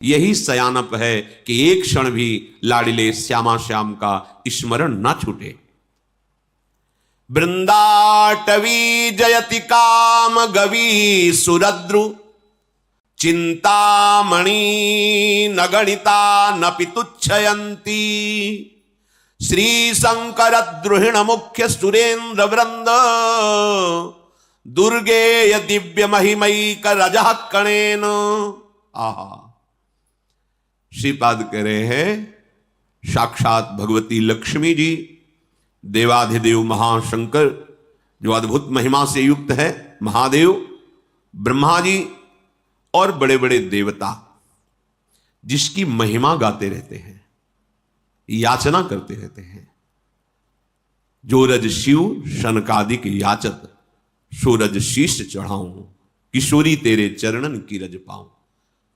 यही सयानप है कि एक क्षण भी लाडिले श्यामा श्याम का स्मरण ना छूटे। वृंदाटवी जयति काम गवी सुरद्रु, चिंतामणि न गणिता न पितुच्छयंती। श्री शंकर द्रुहिण मुख्य सुरेंद्र वृंद, दुर्गेय दिव्य महिमैक रजः कणेन। आहा, श्रीपाद कह रहे हैं साक्षात भगवती लक्ष्मी जी, देवाधिदेव महाशंकर जो अद्भुत महिमा से युक्त है, महादेव, ब्रह्मा जी और बड़े बड़े देवता जिसकी महिमा गाते रहते हैं, याचना करते रहते हैं। जो रज शिव शनकादिक याचत, सो रज शीश चढ़ाऊं, किशोरी तेरे चरणन की रज पाऊं।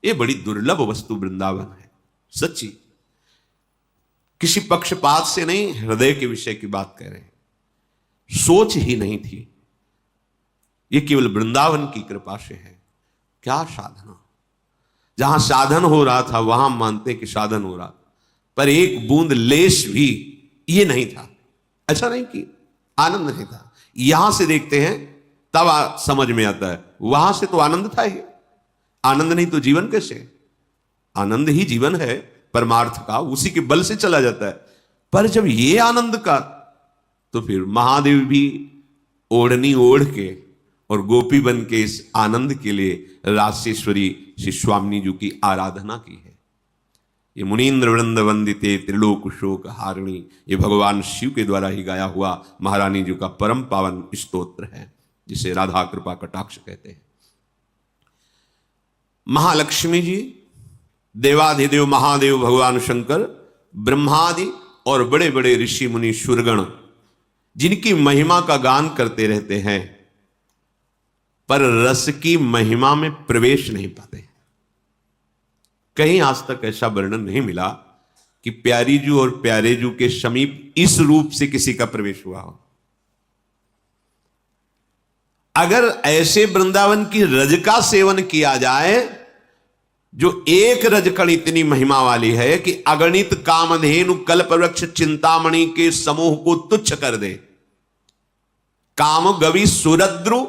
ये बड़ी दुर्लभ वस्तु वृंदावन है, सच्ची। किसी पक्षपात से नहीं, हृदय के विषय की बात कह रहे हैं। सोच ही नहीं थी, ये केवल वृंदावन की कृपा से है। क्या साधना! जहां साधन हो रहा था वहां मानते कि साधन हो रहा था, पर एक बूंद लेश भी ये नहीं था। ऐसा नहीं कि आनंद नहीं था। यहां से देखते हैं तब समझ में आता है, वहां से तो आनंद था ही। आनंद नहीं तो जीवन कैसे? आनंद ही जीवन है परमार्थ का, उसी के बल से चला जाता है। पर जब ये आनंद का, तो फिर महादेव भी ओढ़नी ओढ़ के और गोपी बन के इस आनंद के लिए रासेश्वरी श्री स्वामी जी की आराधना की है। ये मुनीन्द्र वृंद वंदिते त्रिलोक शोक हारिणी, ये भगवान शिव के द्वारा ही गाया हुआ महारानी जी का परम पावन स्तोत्र है, जिसे राधा कृपा कटाक्ष कहते हैं। महालक्ष्मी जी, देवाधिदेव महादेव भगवान शंकर, ब्रह्मादि और बड़े बड़े ऋषि मुनि सुरगण जिनकी महिमा का गान करते रहते हैं, पर रस की महिमा में प्रवेश नहीं पाते। कहीं आज तक ऐसा वर्णन नहीं मिला कि प्यारी जू और प्यारे जू के समीप इस रूप से किसी का प्रवेश हुआ हो। अगर ऐसे वृंदावन की रज का सेवन किया जाए, जो एक रजकण इतनी महिमा वाली है कि अगणित कामधेनु कल्पवृक्ष चिंतामणि के समूह को तुच्छ कर दे। काम गवि सुरद्रु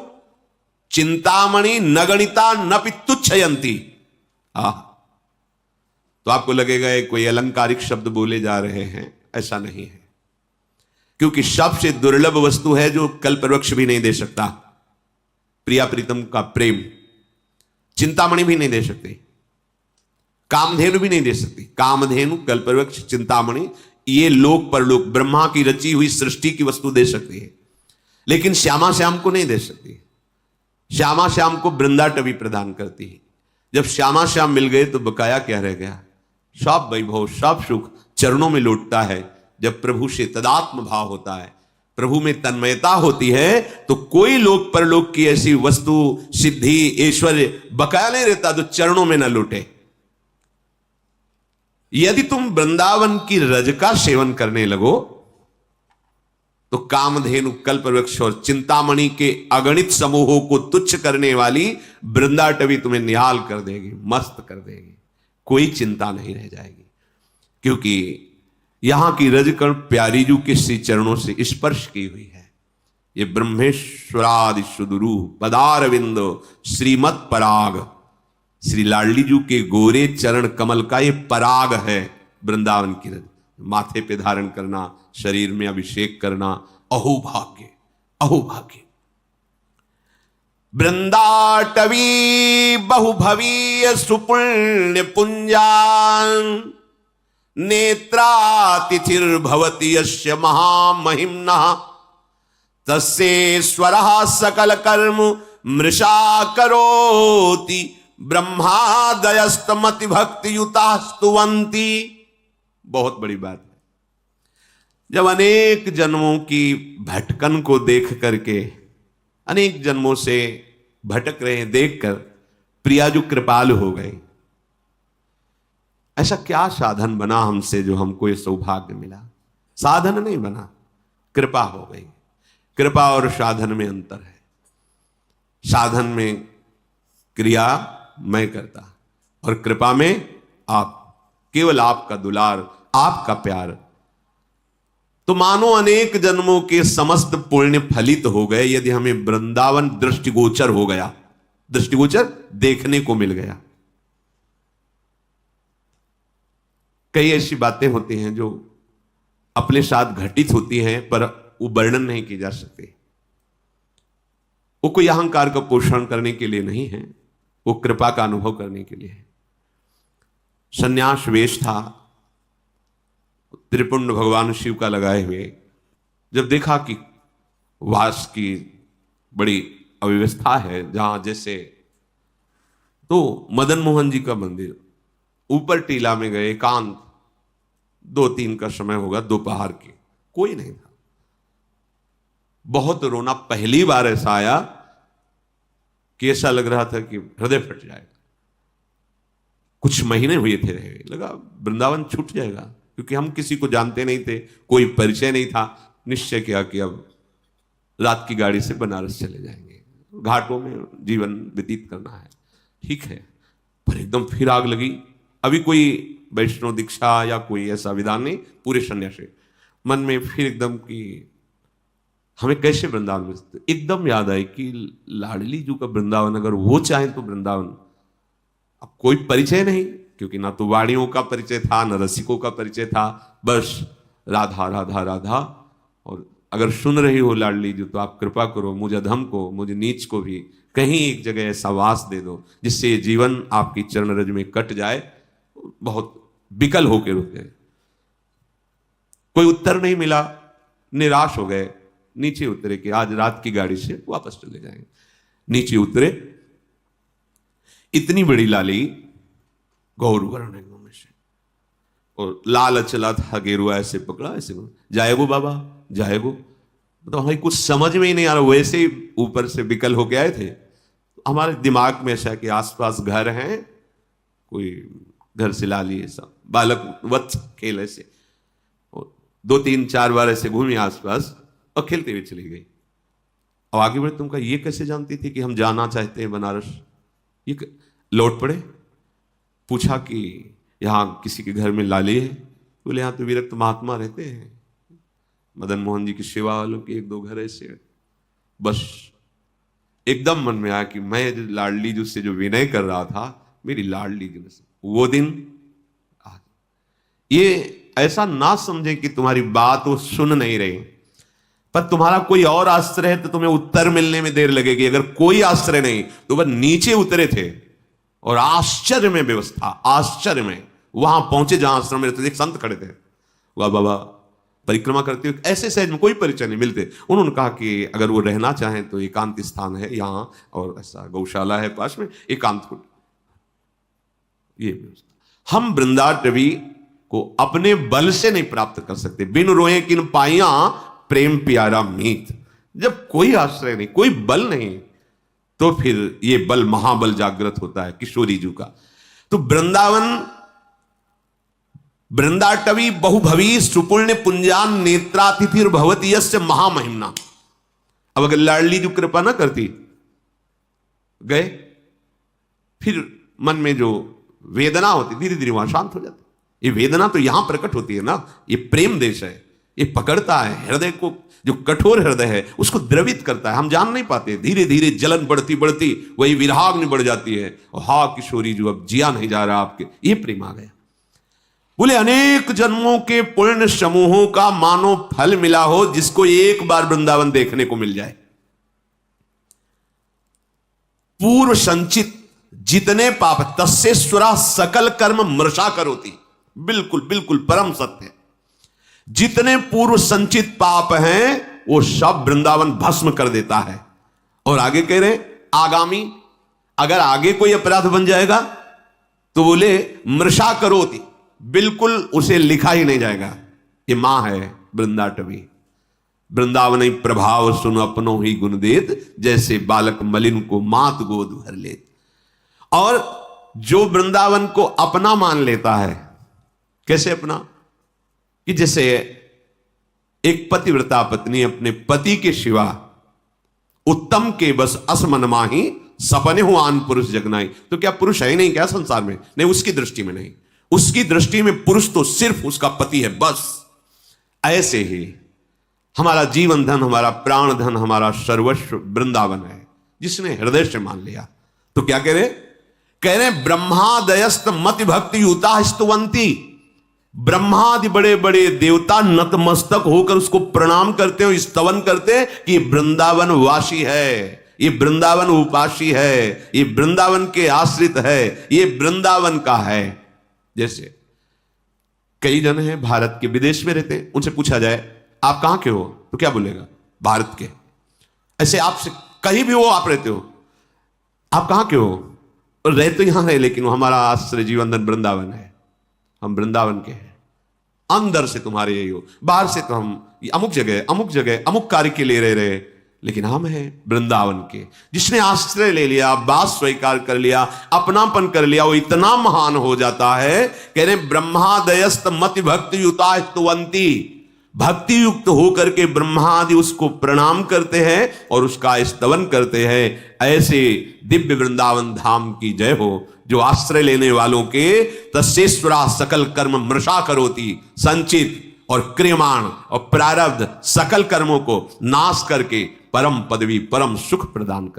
चिंतामणि न गणिता न पितुच्छयंती। तो आपको लगेगा ये कोई अलंकारिक शब्द बोले जा रहे हैं, ऐसा नहीं है। क्योंकि सबसे दुर्लभ वस्तु है जो कल्पवृक्ष भी नहीं दे सकता। प्रिया प्रीतम का प्रेम चिंतामणि भी नहीं दे सकती, कामधेनु भी नहीं दे सकती। कामधेनु कल्पवृक्ष चिंतामणि ये लोक परलोक ब्रह्मा की रची हुई सृष्टि की वस्तु दे सकती है, लेकिन श्यामा श्याम को नहीं दे सकती। श्यामा श्याम को वृंदाटवी प्रदान करती है। जब श्यामा श्याम मिल गए तो बकाया क्या रह गया? सब वैभव सब सुख चरणों में लौटता है। जब प्रभु से तदात्म भाव होता है, प्रभु में तन्मयता होती है, तो कोई लोक परलोक की ऐसी वस्तु सिद्धि ऐश्वर्य बकाया नहीं रहता जो चरणों में न लौटे। यदि तुम वृंदावन की रज का सेवन करने लगो तो कामधेनु कल्पवृक्ष और चिंतामणि के अगणित समूहों को तुच्छ करने वाली वृंदाटवी तुम्हें निहाल कर देगी, मस्त कर देगी। कोई चिंता नहीं रह जाएगी, क्योंकि यहां की रजकण प्यारी जू के श्री चरणों से स्पर्श की हुई है। ये ब्रह्मेश्वरादि सुदुरू पदारविंद श्रीमत पराग, श्री लाडली जू के गोरे चरण कमल का ये पराग है वृंदावन की रज। माथे पे धारण करना, शरीर में अभिषेक करना, अहोभाग्य अहोभाग्य। वृंदाटवी बहुभवीय सुपुण्य पुंजान, नेत्रातिथिर्भवति यस्य महामहिम्नः, तस्येश्वरः सकल कर्म मृषा करोति, ब्रह्मादयस्तमति भक्ति युता स्तुवंती। बहुत बड़ी बात है। जब अनेक जन्मों की भटकन को देख करके, अनेक जन्मों से भटक रहे हैं देखकर प्रिया जो कृपालु हो गई। ऐसा क्या साधन बना हमसे जो हमको ये सौभाग्य मिला? साधन नहीं बना, कृपा हो गई। कृपा और साधन में अंतर है। साधन में क्रिया मैं करता और कृपा में आप, केवल आपका दुलार, आपका प्यार। तो मानो अनेक जन्मों के समस्त पुण्य फलित हो गए यदि हमें वृंदावन दृष्टिगोचर हो गया, दृष्टिगोचर देखने को मिल गया। कई ऐसी बातें होती हैं जो अपने साथ घटित होती हैं पर वो वर्णन नहीं की जा सकती। वो कोई अहंकार का पोषण करने के लिए नहीं है, वो कृपा का अनुभव करने के लिए है। सन्यास वेश था, त्रिपुंड भगवान शिव का लगाए हुए, जब देखा कि वास की बड़ी अव्यवस्था है जहां जैसे, तो मदन मोहन जी का मंदिर ऊपर टीला में गए, एकांत, 2-3 का समय होगा, दोपहर के, कोई नहीं था। बहुत रोना, पहली बार ऐसा आया कि ऐसा लग रहा था कि हृदय फट जाएगा। कुछ महीने हुए थे रहे, लगा वृंदावन छूट जाएगा, क्योंकि हम किसी को जानते नहीं थे, कोई परिचय नहीं था। निश्चय किया कि अब रात की गाड़ी से बनारस चले जाएंगे, घाटों में जीवन व्यतीत करना है, ठीक है। पर एकदम फिर आग लगी। अभी कोई वैष्णव दीक्षा या कोई ऐसा विधान नहीं, पूरे सन्यासी मन में फिर एकदम कि हमें कैसे वृंदावन में, एकदम याद आए कि लाडली जी का वृंदावन, अगर वो चाहे तो वृंदावन। अब कोई परिचय नहीं, क्योंकि ना तो वाणियों का परिचय था, ना रसिकों का परिचय था, बस राधा राधा राधा। और अगर सुन रही हो लाडली जी तो आप कृपा करो, मुझे अधम को, मुझे नीच को भी कहीं एक जगह ऐसा वास दे दो जिससे ये जीवन आपकी चरण रज में कट जाए। बहुत विकल होकर रुके, कोई उत्तर नहीं मिला, निराश हो गए, नीचे उतरे कि आज रात की गाड़ी से वापस चले जाएंगे। नीचे उतरे, इतनी बड़ी लाली, गौर वर्ण एकदम में से, और लाल चला था, गेरुआ ऐसे पकड़ा, ऐसे जाएगो बाबा जाएगो। तो हमें कुछ समझ में ही नहीं आ रहा, वैसे ही ऊपर से विकल होके आए थे। हमारे दिमाग में ऐसा कि आसपास घर हैं, कोई घर से ला लिए, सब बालक वत्स खेल ऐसे, और 2-3-4 बार ऐसे घूमी आसपास और खेलते हुए चली गई। और आगे बढ़े, तुमका ये कैसे जानती थी कि हम जाना चाहते हैं बनारस? ये लौट पड़े, पूछा कि यहाँ किसी के घर में लाली है? बोले यहाँ तो विरक्त महात्मा रहते हैं, मदन मोहन जी की सेवा वालों के 1-2 घर ऐसे। बस एकदम मन में आया कि मैं लाडली जी से जो विनय कर रहा था, मेरी लाडली जी ने, वो दिन आज। ये ऐसा ना समझे कि तुम्हारी बात वो सुन नहीं रही, पर तुम्हारा कोई और आश्रय है तो तुम्हें उत्तर मिलने में देर लगेगी। अगर कोई आश्रय नहीं तो वह नीचे उतरे थे और आश्चर्य में व्यवस्था, आश्चर्य में वहां पहुंचे जहां आश्रम में रहते थे। एक संत खड़े थे, वह बाबा परिक्रमा करते हुए, ऐसे सहज में कोई परिचय नहीं मिलते। उन्होंने कहा कि अगर वो रहना चाहें तो एकांत स्थान है यहाँ, और ऐसा गौशाला है पास में, एकांत कुट, ये व्यवस्था। हम वृंदाटवी को अपने बल से नहीं प्राप्त कर सकते। बिन रोए किन पाइया प्रेम प्यारा मीत। जब कोई आश्रय नहीं, कोई बल नहीं, तो फिर ये बल महाबल जागृत होता है किशोरी जी का। तो वृंदाटवी बहुभवी सुपुण्य पुंजान नेत्रातिथिर भवती यस्य महामहिमना। अब अगर लाडली जी कृपा ना करती, गए, फिर मन में जो वेदना होती धीरे धीरे वहां शांत हो जाती। ये वेदना तो यहां प्रकट होती है ना, ये प्रेम देश है, ये पकड़ता है हृदय को, जो कठोर हृदय है उसको द्रवित करता है। हम जान नहीं पाते, धीरे धीरे जलन बढ़ती बढ़ती वही विराग में बढ़ जाती है। और हा किशोरी जो अब जिया नहीं जा रहा आपके, ये प्रेम आ गया। बोले अनेक जन्मों के पुण्य समूहों का मानो फल मिला हो जिसको एक बार वृंदावन देखने को मिल जाए। पूर्व संचित जितने पाप तस्सेश्वरा सकल कर्म मृषा करोति। बिल्कुल बिल्कुल परम सत्य। जितने पूर्व संचित पाप हैं वो सब वृंदावन भस्म कर देता है। और आगे कह रहे आगामी, अगर आगे कोई अपराध बन जाएगा तो बोले मृषा करोति, बिल्कुल उसे लिखा ही नहीं जाएगा। ये मां है वृंदाटवी। वृंदावन प्रभाव सुन अपनो ही गुण देत, जैसे बालक मलिन को मात गोद भर लेत। और जो वृंदावन को अपना मान लेता है, कैसे अपना, कि जैसे एक पतिव्रता पत्नी अपने पति के सिवा उत्तम के बस असमन माही सपने हो आन पुरुष जगनाई। तो क्या पुरुष है ही नहीं क्या संसार में? नहीं, उसकी दृष्टि में नहीं। उसकी दृष्टि में पुरुष तो सिर्फ उसका पति है, बस। ऐसे ही हमारा जीवन धन, हमारा प्राण धन, हमारा सर्वस्व वृंदावन है, जिसने हृदय से मान लिया। तो क्या कह रहे ब्रह्मादयस्त मति भक्ति युता स्तुवंती। ब्रह्मादि बड़े बड़े देवता नतमस्तक होकर उसको प्रणाम करते हो, स्तवन करते हैं कि ये वृंदावन वासी है, ये वृंदावन उपासी है, ये वृंदावन के आश्रित है, ये वृंदावन का है। जैसे कई जन हैं भारत के, विदेश में रहते हैं, उनसे पूछा जाए आप कहां के हो तो क्या बोलेगा? भारत के। ऐसे आपसे कहीं भी हो, आप रहते हो, आप कहां के हो? और रह तो यहां है, लेकिन हमारा आश्रय जीवन धन वृंदावन है, हम वृंदावन के हैं। अंदर से तुम्हारे यही हो, बाहर से तो हम अमुक जगह अमुक कार्य के लिए रह रहे, लेकिन हम हैं वृंदावन के। जिसने आश्रय ले लिया, बात स्वीकार कर लिया, अपनापन कर लिया, वो इतना महान हो जाता है। कह रहे ब्रह्मादयस्त मति भक्ति युता स्तुवंती। भक्ति युक्त होकर के ब्रह्मादि उसको प्रणाम करते हैं और उसका स्तवन करते हैं। ऐसे दिव्य वृंदावन धाम की जय हो, जो आश्रय लेने वालों के तस्येश्वरा सकल कर्म मृषा करोति। संचित और क्रियमाण और प्रारब्ध सकल कर्मों को नाश करके परम पदवी, परम सुख प्रदान कर